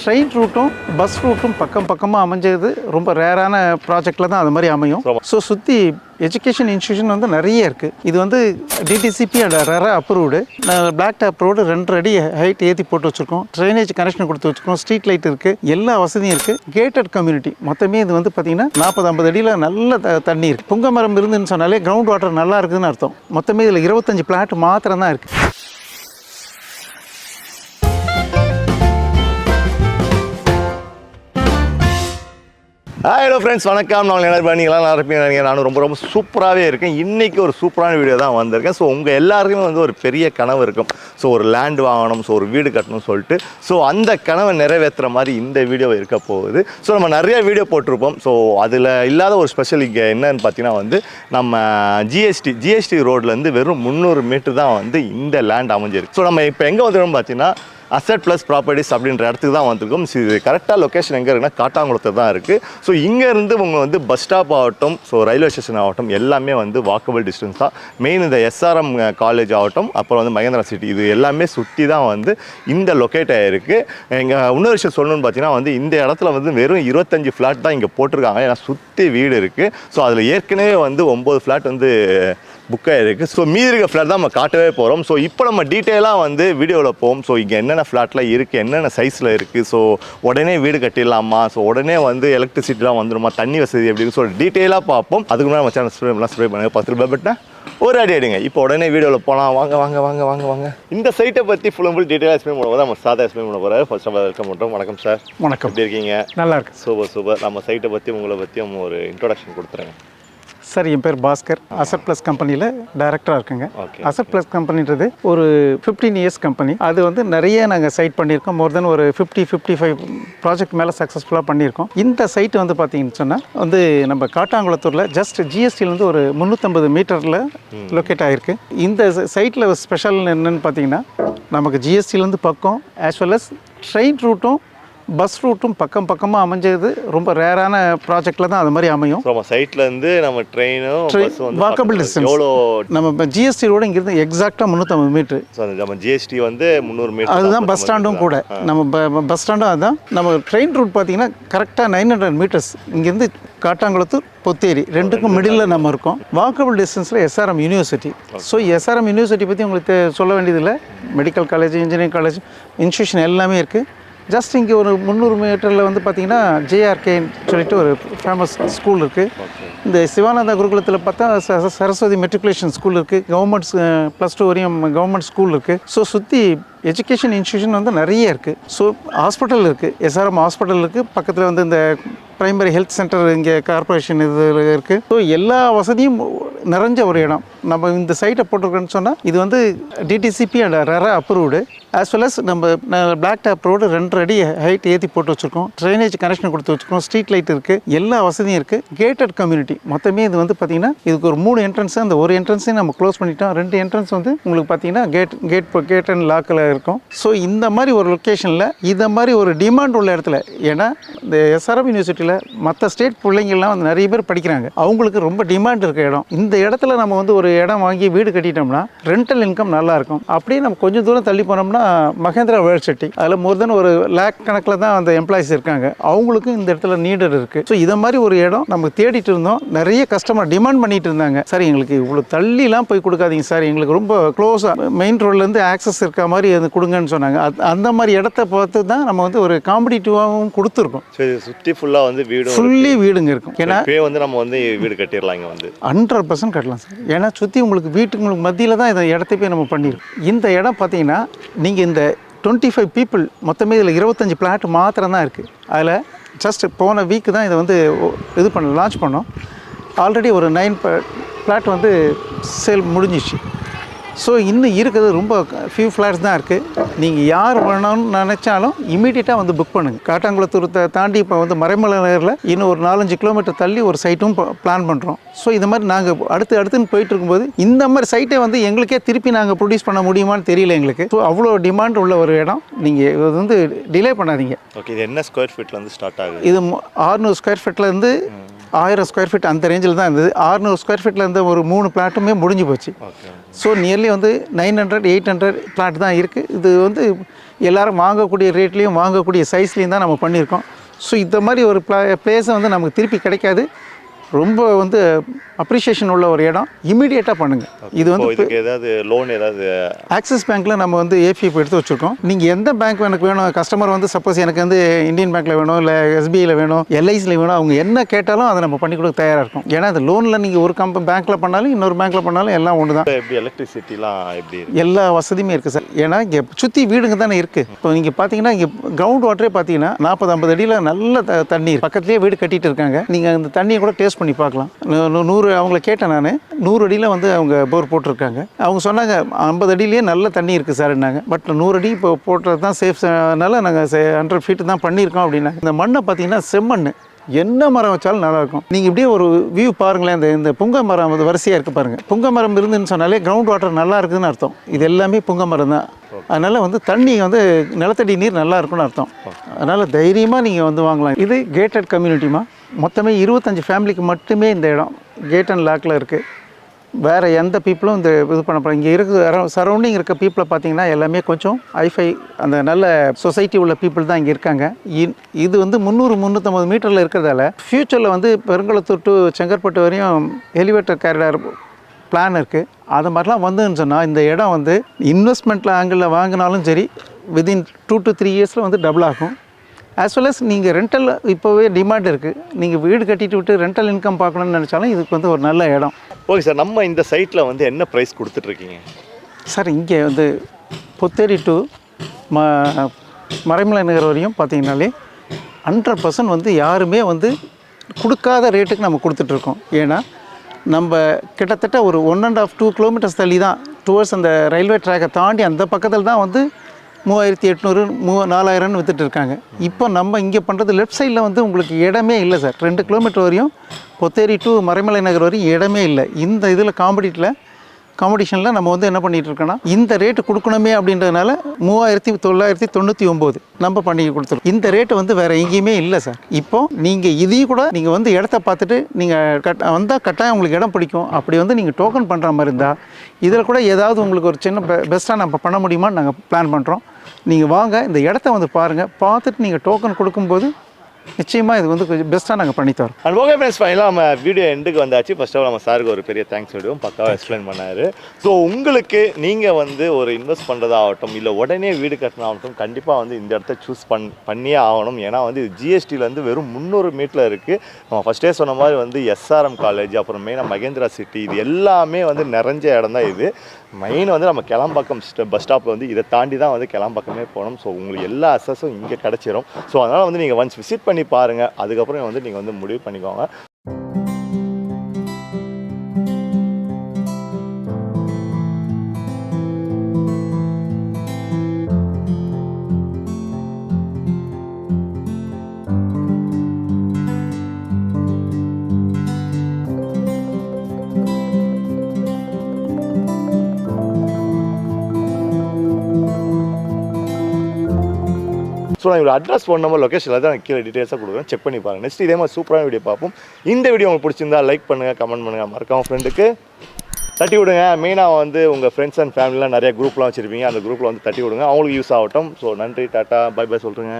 Train ரூட்டும் bus ரூட்டும் பக்கம் பக்கமாக அமைஞ்சது ரொம்ப ரேரான ப்ராஜெக்டில் தான் அது மாதிரி அமையும். ஸோ சுற்றி எஜுகேஷன் இன்ஸ்டியூஷன் வந்து நிறைய இருக்குது. இது வந்து DTCP and RERA approved. Block top road 2 அடி ஹைட் ஏற்றி போட்டு வச்சுருக்கோம். ட்ரைனேஜ் கனெக்ஷன் கொடுத்து வச்சுருக்கோம். ஸ்ட்ரீட் லைட் இருக்குது. எல்லா வசதியும் இருக்குது. Gated community. மொத்தமே இது வந்து பார்த்திங்கன்னா 40-50 அடியில் நல்ல தண்ணி இருக்குது. புங்க மரம் இருந்துன்னு சொன்னாலே கிரவுண்ட் வாட்டர் நல்லா இருக்குதுன்னு அர்த்தம். மொத்தமே இதில் 25 பிளாட் மாத்திரம் தான் இருக்குது. ஹலோ ஃப்ரெண்ட்ஸ், வணக்கம். நான் என்ன பண்ணிக்கலாம், நல்லா இருப்பீங்க. நானும் ரொம்ப சூப்பராகவே இருக்கேன். இன்றைக்கி ஒரு சூப்பரான வீடியோ தான் வந்திருக்கேன். ஸோ உங்கள் எல்லாருக்குமே வந்து ஒரு பெரிய கனவு இருக்கும். ஸோ ஒரு லேண்ட் வாங்கணும், ஸோ ஒரு வீடு கட்டணும்னு சொல்லிட்டு. ஸோ அந்த கனவை நிறைவேற்றுற மாதிரி இந்த வீடியோ இருக்க போகுது. ஸோ நம்ம நிறைய வீடியோ போட்டிருப்போம். ஸோ அதில் இல்லாத ஒரு ஸ்பெஷல் இங்கே என்னன்னு பார்த்தீங்கன்னா வந்து நம்ம ஜிஎஸ்டி ரோட்லேருந்து வெறும் 300 மீட்டர் தான் வந்து இந்த லேண்ட் அமைஞ்சிருக்கு. ஸோ நம்ம இப்போ எங்கே வந்துடும் பார்த்தீங்கன்னா அசட் ப்ளஸ் ப்ராப்பர்ட்டிஸ் அப்படின்ற இடத்துக்கு தான் வந்திருக்கோம். இது கரெக்டாக லொக்கேஷன் எங்கே இருக்குன்னா காட்டாங்குளத்தில் தான் இருக்குது. ஸோ இங்கேருந்து உங்கள் வந்து பஸ் ஸ்டாப் ஆகட்டும், ஸோ ரயில்வே ஸ்டேஷன் ஆகட்டும், எல்லாமே வந்து வாக்கபிள் டிஸ்டன்ஸ் தான். மெயின் இந்த எஸ்ஆர்எம் காலேஜ் ஆகட்டும், அப்புறம் வந்து மகேந்திரா சிட்டி, இது எல்லாமே சுற்றி தான் வந்து இந்த லொக்கேட் ஆகிருக்கு. எங்கள் இன்னொரு விஷயம் சொல்லணும்னு பார்த்தீங்கன்னா வந்து இந்த இடத்துல வந்து வெறும் 25 ஃப்ளாட் தான் இங்கே போட்டிருக்காங்க. ஏன்னா சுற்றி வீடு இருக்குது. ஸோ அதில் ஏற்கனவே வந்து 9 ஃப்ளாட் வந்து புக் ஆகிருக்கு. ஸோ மீதி இருக்க ஃப்ளாட் தான் நம்ம காட்டவே போகிறோம். ஸோ இப்போ நம்ம டீட்டெயிலாக வந்து வீடியோவில் போவோம். ஸோ இங்கே என்னென்ன ஃப்ளாட்லாம் இருக்குது, என்னென்ன சைஸில் இருக்குது, ஸோ உடனே வீடு கட்டிடலாமா, ஸோ உடனே வந்து எலக்ட்ரிசிட்டிலாம் வந்துடுமா, தண்ணி வசதி எப்படின்னு சொல்லி டீட்டெயிலாக பார்ப்போம். அதுக்கு முன்னாடி நம்ம சேனல் ஸ்ப்ரே பண்ணுங்க. 10 ரூபாய் பட்டா ஒரு அடி அடிங்க. இப்போ உடனே வீடியோவில் போகலாம். வாங்க. இந்த சைட்டை பற்றி ஃபுல் அண்ட் ஃபுல் டீட்டெயிலாக எக்ஸ்பிளைன் பண்ணுவோம். நம்ம சாதா எக்ஸ்பிளைன் பண்ண போகிறாரு. ஃபர்ஸ்ட் ஆஃப் ஆல் வெல்கம் பண்ணுறோம். வணக்கம் சார். வணக்கம். எப்படி இருக்கீங்க? நல்லா இருக்கு. சூப்பர். நம்ம சைட்டை பற்றி உங்களை பற்றி ஒரு இன்ட்ரோடக்ஷன் கொடுத்துருங்க சார். என் பேர் பாஸ்கர். அசட் ப்ளஸ் கம்பெனியில் டைரக்டராக இருக்குங்க. அசட் ப்ளஸ் கம்பெனின்றது ஒரு 15 இயர்ஸ் கம்பெனி. அது வந்து நிறைய நாங்கள் சைட் பண்ணியிருக்கோம். மோர் தென் ஒரு 55 ப்ராஜெக்ட் மேலே சக்ஸஸ்ஃபுல்லாக பண்ணியிருக்கோம். இந்த சைட்டு வந்து பார்த்தீங்கன்னு சொன்னால் வந்து நம்ம காட்டாங்குளத்தூரில் ஜஸ்ட் ஜிஎஸ்டிலேருந்து ஒரு 350 மீட்டரில் லொக்கேட் ஆகிருக்கு. இந்த சைட்டில் ஸ்பெஷல் என்னென்னு பார்த்தீங்கன்னா நமக்கு ஜிஎஸ்டிலேருந்து பக்கம் ஆஸ் வெல் அஸ் ட்ரெயின் ரூட்டும் பஸ் ரூட்டும் பக்கம் பக்கமாக அமைஞ்சது ரொம்ப ரேரான ப்ராஜெக்டில் தான் அது மாதிரி அமையும். நம்ம சைட்லேருந்து நம்ம ட்ரெயினும் வாக்கபிள் டிஸ்டன்ஸ். எவ்வளோ நம்ம ஜிஎஸ்டி ரோடு இங்கிருந்து எக்ஸாக்டாக 350 மீட்டர். நம்ம ஜிஎஸ்டி வந்து 300 மீட்டர். அதுதான் பஸ் ஸ்டாண்டும் கூட. நம்ம பஸ் ஸ்டாண்டும் அதுதான். நம்ம ட்ரெயின் ரூட் பார்த்தீங்கன்னா கரெக்டாக 900 மீட்டர்ஸ் இங்கேருந்து காட்டாங்குளத்தூர் பொத்தேரி ரெண்டுக்கும் மிடில் நம்ம இருக்கோம். வாக்கபிள் டிஸ்டன்ஸில் SRM university. So SRM university பற்றி உங்களுக்கு சொல்ல வேண்டியதில்லை. Medical college, engineering college, institution எல்லாமே இருக்குது. ஜஸ்ட் இங்கே ஒரு 300 மீட்டரில் வந்து பார்த்திங்கன்னா ஜேஆர்கேன்னு சொல்லிட்டு ஒரு ஃபேமஸ் ஸ்கூல் இருக்குது. இந்த சிவானந்தா குருகுலத்தில் பார்த்தா சரஸ்வதி மெட்ரிகுலேஷன் ஸ்கூல் இருக்குது. கவர்மெண்ட் +2 வரையும் கவர்மெண்ட் ஸ்கூல் இருக்குது. ஸோ சுற்றி எஜுகேஷன் இன்ஸ்டியூஷன் வந்து நிறைய இருக்குது. ஸோ ஹாஸ்பிட்டல் இருக்குது. எஸ்ஆர்எம் ஹாஸ்பிட்டல் இருக்குது. பக்கத்தில் வந்து இந்த பிரைமரி ஹெல்த் சென்டர் இங்கே கார்பரேஷன் இதில் இருக்குது. ஸோ எல்லா வசதியும் நிறைஞ்ச ஒரு இடம். நம்ம இந்த சைட்டை போட்டிருக்கோன்னு சொன்னால் இது வந்து DTCP and RERA approved. As well as நம்ம பிளாக் டாப் ரோடு 2 அடி ஹைட் ஏற்றி போட்டு வச்சுருக்கோம். ட்ரைனேஜ் கனெக்ஷன் கொடுத்து வச்சுருக்கோம். ஸ்ட்ரீட் லைட் இருக்குது. எல்லா வசதியும் இருக்குது. Gated community. மொத்தமே இது வந்து பார்த்திங்கன்னா இதுக்கு ஒரு 3 என்ட்ரன்ஸு. அந்த ஒரு என்ட்ரன்ஸையும் நம்ம க்ளோஸ் பண்ணிட்டோம். 2 என்ட்ரன்ஸ் வந்து உங்களுக்கு பார்த்திங்கன்னா கேட் அண்ட் லாக்கில் இருக்கும். ஸோ இந்த மாதிரி ஒரு லொக்கேஷனில் இந்த மாதிரி ஒரு டிமாண்ட் உள்ள இடத்துல, ஏன்னா இந்த எஸ்ஆர்எம் யூனிவர்சிட்டியில் மற்ற ஸ்டேட் பிள்ளைங்கள்லாம் வந்து நிறைய பேர் படிக்கிறாங்க. அவங்களுக்கு ரொம்ப டிமாண்ட் இருக்க இடம். இந்த இடத்துல நம்ம வந்து ஒரு இடம் வாங்கி வீடு கட்டிட்டோம்னா ரெண்டல் இன்கம் நல்லாயிருக்கும். அப்படியே நம்ம கொஞ்சம் தூரம் தள்ளி போனோம்னா மகேந்திரா வேர்ல்ட் சிட்டி, அதில் மோர் தென் ஒரு லேக் கணக்கில் தான் அந்த எம்ப்ளாயிஸ் இருக்காங்க. அவங்களுக்கும் இந்த இடத்துல நீடட் இருக்குது. ஸோ இதை மாதிரி ஒரு இடம் நம்ம தேடிட்டு இருந்தோம். நிறைய கஸ்டமர் டிமாண்ட் பண்ணிட்டு இருந்தாங்க. சார் எங்களுக்கு இவ்வளோ தள்ளிலாம் போய் கொடுக்காதீங்க சார், எங்களுக்கு ரொம்ப க்ளோஸாக மெயின் ரோட்லேருந்து ஆக்சஸ் இருக்க மாதிரி அது கொடுங்கன்னு சொன்னாங்க. அந்த மாதிரி இடத்த பார்த்து தான் நம்ம வந்து ஒரு காம்படிட்டிவாகவும் கொடுத்துருக்கோம். சுற்றி ஃபுல்லாக வந்து ஃபுல்லி வீடுங்க இருக்கும். ஏன்னா வந்து நம்ம வந்து வீடு கட்டிடலாம். இங்கே வந்து 100% கட்டலாம் சார். ஏன்னா சுற்றி உங்களுக்கு வீட்டுக்கு மத்தியில் தான் இந்த இடத்த போய் நம்ம பண்ணியிருக்கோம். இந்த இடம் பார்த்தீங்கன்னா நீங்கள் இந்த 25 பீப்புள் மொத்தமே இதில் 25 பிளாட் மாத்திரம் தான் இருக்குது. அதில் ஜஸ்ட் போன வீக்கு தான் இதை வந்து லான்ச் பண்ணோம். ஆல்ரெடி ஒரு 9 பிளாட் வந்து சேல் முடிஞ்சிச்சு. ஸோ இன்னும் இருக்கிறது ரொம்ப ஃபியூ ஃப்ளாட்ஸ் தான் இருக்குது. நீங்கள் யார் வேணும்னு நினச்சாலும் இமீடியட்டாக வந்து புக் பண்ணுங்கள். காட்டாங்குளத்தூர் தாண்டி இப்போ வந்து மறைமலை நகரில் இன்னும் ஒரு 4-5 கிலோமீட்டர் தள்ளி ஒரு சைட்டும் பிளான் பண்ணுறோம். ஸோ இது மாதிரி நாங்கள் அடுத்துன்னு போயிட்டு இருக்கும்போது இந்த மாதிரி சைட்டை வந்து எங்களுக்கே திருப்பி நாங்கள் ப்ரொடியூஸ் பண்ண முடியுமான்னு தெரியல எங்களுக்கு. ஸோ அவ்வளோ டிமாண்ட் உள்ள ஒரு இடம். நீங்கள் இது வந்து டிலே பண்ணாதீங்க. ஓகே, இது என்ன ஸ்கொயர் ஃபீட்லேருந்து ஸ்டார்ட் ஆகுது? இது 600 ஸ்கொயர் ஃபீட்லேருந்து 1000 ஸ்கொயர் ஃபீட் அந்த ரேஞ்சில் தான் இருந்தது. 600 ஸ்கொயர் ஃபீட்டில் இருந்த ஒரு 3 பிளாட்டுமே முடிஞ்சு போச்சு. ஸோ நியர்லி வந்து 900-800 பிளாட் தான் இருக்குது. இது வந்து எல்லோரும் வாங்கக்கூடிய ரேட்லேயும் வாங்கக்கூடிய சைஸ்லேயும் தான் நம்ம பண்ணியிருக்கோம். ஸோ இந்த மாதிரி ஒரு பிளேஸை வந்து நமக்கு திருப்பி கிடைக்காது. ரொம்ப வந்து அப்ரிஷியேஷன் உள்ள ஒரு இடம். இமீடியட்டாக பண்ணுங்கள். இது வந்து இதுக்கு ஏதாவது லோன் ஏதாவது ஆக்சிஸ் பேங்க்கில் நம்ம வந்து ஏபிஎஃப் எடுத்து வச்சுருக்கோம். நீங்கள் எந்த பேங்க் எனக்கு வேணும், கஸ்டமர் வந்து சப்போஸ் எனக்கு வந்து இந்தியன் பேங்க்கில் வேணும், இல்லை எஸ்பிஐயில் வேணும், எல்ஐசியில் வேணும், அவங்க என்ன கேட்டாலும் அதை நம்ம பண்ணி கொடுக்க தயாராக இருக்கும். ஏன்னா அது லோனில் நீங்கள் ஒரு பேங்க்கில் பண்ணாலும் இன்னொரு பேங்க்கில் பண்ணாலும் எல்லாம் ஒன்று தான். எப்படி எலக்ட்ரிசிட்டிலாம் எப்படி எல்லா வசதியுமே இருக்குது சார். ஏன்னா இங்கே சுற்றி வீடுங்க தானே இருக்குது. இப்போ நீங்கள் பார்த்தீங்கன்னா இங்கே கிரவுண்ட் வாட்டரே பார்த்தீங்கன்னா 40-50 அடியில் நல்ல தண்ணி பக்கத்துலேயே வீடு கட்டிகிட்டு இருக்காங்க. நீங்கள் அந்த தண்ணியை கூட டேஸ்ட் பண்ணி பார்க்கலாம். 100 அவங்கள கேட்டேன் நான், 100 அடியில் வந்து அவங்க போர் போட்டிருக்காங்க. அவங்க சொன்னாங்க 50 அடியிலேயே நல்ல தண்ணி இருக்குது சார்னாங்க. பட் 100 அடி இப்போ போட்டுறது தான் சேஃப்னால நாங்கள் 100 ஃபீட்டு தான் பண்ணியிருக்கோம் அப்படின்னா. இந்த மண்ணை பார்த்தீங்கன்னா செம்மண், என்ன மரம் வச்சாலும் நல்லாயிருக்கும். நீங்கள் இப்படியே ஒரு வியூ பாருங்களேன். இந்த புங்க மரம் வந்து வரிசையாக இருக்குது பாருங்கள். புங்க மரம் இருந்துன்னு சொன்னாலே கிரவுண்ட் வாட்டர் நல்லா இருக்குதுன்னு அர்த்தம். இது எல்லாமே புங்க மரம் தான். அதனால் வந்து தண்ணி வந்து நிலத்தடி நீர் நல்லா இருக்குன்னு அர்த்தம். அதனால் தைரியமாக நீங்கள் வந்து வாங்கலாம். இது கேட்டட் கம்யூனிட்டிமா. மொத்தமே 25 ஃபேமிலிக்கு மட்டுமே இந்த இடம் கேட் அண்ட் லாக்கில் இருக்குது. வேறு எந்த பீப்புளும் இந்த இது பண்ண போகிறாங்க. இங்கே இருக்க சரௌண்டிங் இருக்க பீப்புளை பார்த்தீங்கன்னா எல்லாமே கொஞ்சம் ஐஃபை அந்த நல்ல சொசைட்டி உள்ள பீப்புள் தான் இங்கே இருக்காங்க. இது வந்து 300-350 மீட்டரில் இருக்கிறதால ஃப்யூச்சரில் வந்து பெருங்குளத்தூர் டு செங்கற்பட்டு வரையும் எலிவேட்டர் கேரிடார் பிளான் இருக்குது. அது மாதிரிலாம் வந்துன்னு சொன்னால் இந்த இடம் வந்து இன்வெஸ்ட்மெண்ட்டில் ஆங்கிளில் வாங்கினாலும் சரி வித்தின் 2 to 3 இயர்ஸில் வந்து டபுள் ஆகும். ஆஸ் வெல் அஸ் நீங்கள் ரெண்டல் இப்போவே டிமாண்ட் இருக்குது. நீங்கள் வீடு கட்டிட்டு விட்டு ரெண்டல் இன்கம் பார்க்கணுன்னு நினச்சாலும் இதுக்கு வந்து ஒரு நல்ல இடம். ஓகே சார், நம்ம இந்த சைட்டில் வந்து என்ன ப்ரைஸ் கொடுத்துட்ருக்கீங்க சார்? இங்கே வந்து புத்தேரி டு மறைமலை நகர் வரையும் பார்த்தீங்கன்னாலே 100% வந்து யாருமே வந்து கொடுக்காத ரேட்டுக்கு நம்ம கொடுத்துட்ருக்கோம். ஏன்னா நம்ம கிட்டத்தட்ட ஒரு 1.5-2 கிலோமீட்டர்ஸ் தள்ளி தான் டுவர்ட்ஸ் அந்த ரயில்வே ட்ராக்கை தாண்டி அந்த பக்கத்தில் தான் வந்து 3800 4000 விற்றுட்டு இருக்காங்க. இப்போ நம்ம இங்கே பண்ணுறது லெஃப்ட் சைடில் வந்து உங்களுக்கு இடமே இல்லை சார். 2 கிலோமீட்டர் வரையும் பொத்தேரி டு மறைமலை நகர் வரையும் இடமே இல்லை. இந்த இதில் காம்படிஷனில் நம்ம வந்து என்ன பண்ணிகிட்டு இருக்கோன்னா இந்த ரேட்டு கொடுக்கணுமே அப்படின்றதுனால 3999 நம்ம பண்ணி கொடுத்துருக்கோம். இந்த ரேட்டு வந்து வேறு எங்கேயுமே இல்லை சார். இப்போது நீங்கள் இதையும் கூட நீங்கள் வந்து இடத்த பார்த்துட்டு நீங்கள் வந்தால் கட்டாயம் உங்களுக்கு இடம் பிடிக்கும். அப்படி வந்து நீங்கள் டோக்கன் பண்ணுற மாதிரி இருந்தால் இதில் கூட ஏதாவது உங்களுக்கு ஒரு சின்ன பெஸ்ட்டாக நம்ம பண்ண முடியுமான்னு நாங்கள் பிளான் பண்ணுறோம். நீங்கள் வாங்க, இந்த இடத்த வந்து பாருங்கள். பார்த்துட்டு நீங்கள் டோக்கன் கொடுக்கும்போது நிச்சயமாக இது வந்து கொஞ்சம் பெஸ்ட்டாக நாங்கள் பண்ணித்தரோம். அண்ட் ஓகே ஃப்ரெண்ட்ஸ், ஃபைனலாக நம்ம வீடியோ எண்டுக்கு வந்தாச்சு. ஃபர்ஸ்ட் ஆஃப் ஆல் நம்ம சாருக்கு ஒரு பெரிய தேங்க்ஸ் சொல்லுவோம். பக்காவாக எக்ஸ்பிளைன் பண்ணார். ஸோ உங்களுக்கு நீங்கள் வந்து ஒரு இன்வெஸ்ட் பண்ணுறதாகட்டும் இல்லை உடனே வீடு கட்டினாகட்டும் கண்டிப்பாக வந்து இந்த இடத்த சூஸ் பண்ணியே ஆகணும். ஏன்னா வந்து ஜிஎஸ்டியில் வெறும் 300 மீட்டரில் இருக்குது. நம்ம ஃபஸ்ட்டே சொன்ன மாதிரி வந்து எஸ்ஆர்எம் காலேஜ், அப்புறம் மெயினாக மகேந்திரா சிட்டி, இது எல்லாமே வந்து நிறைஞ்ச இடம் தான் இது. மெயின் வந்து நம்ம கிளம்பாக்கம் பஸ் ஸ்டாப்பில் வந்து இதை தாண்டி தான் வந்து கிளம்பாக்கமே போகணும். ஸோ உங்களுக்கு எல்லா அசஸும் இங்கே கிடச்சிரும். ஸோ அதனால் வந்து நீங்கள் ஒன்ஸ் விசிட் பண்ணி பாருங்கள். அதுக்கப்புறம் வந்து நீங்கள் வந்து முடிவு பண்ணிக்கோங்க. ஸோ நான் இவ்வளோ அட்ரஸ் ஃபோன் நம்பர் லொக்கேஷனில் தான் கீழே டீட்டெயில்ஸாக கொடுக்குறேன். செக் பண்ணி பாருங்கள். நெக்ஸ்ட் இதே மாதிரி சூப்பரான வீடியோ பார்ப்போம். இந்த வீடியோ உங்களுக்கு பிடிச்சிருந்தா லைக் பண்ணுங்கள், கமெண்ட் பண்ணுங்கள், மறக்காம ஃப்ரெண்டுக்கு தட்டி விடுங்க. மெயினாக வந்து உங்கள் ஃப்ரெண்ட்ஸ் அண்ட் ஃபேமிலிலாம் நிறைய குரூப்லாம் வச்சுருப்பீங்க. அந்த குரூப்பில் வந்து தட்டி விடுங்க, அவங்களுக்கு யூஸ் ஆகட்டும். ஸோ நன்றி, டாட்டா, பை பை சொல்கிறேங்க.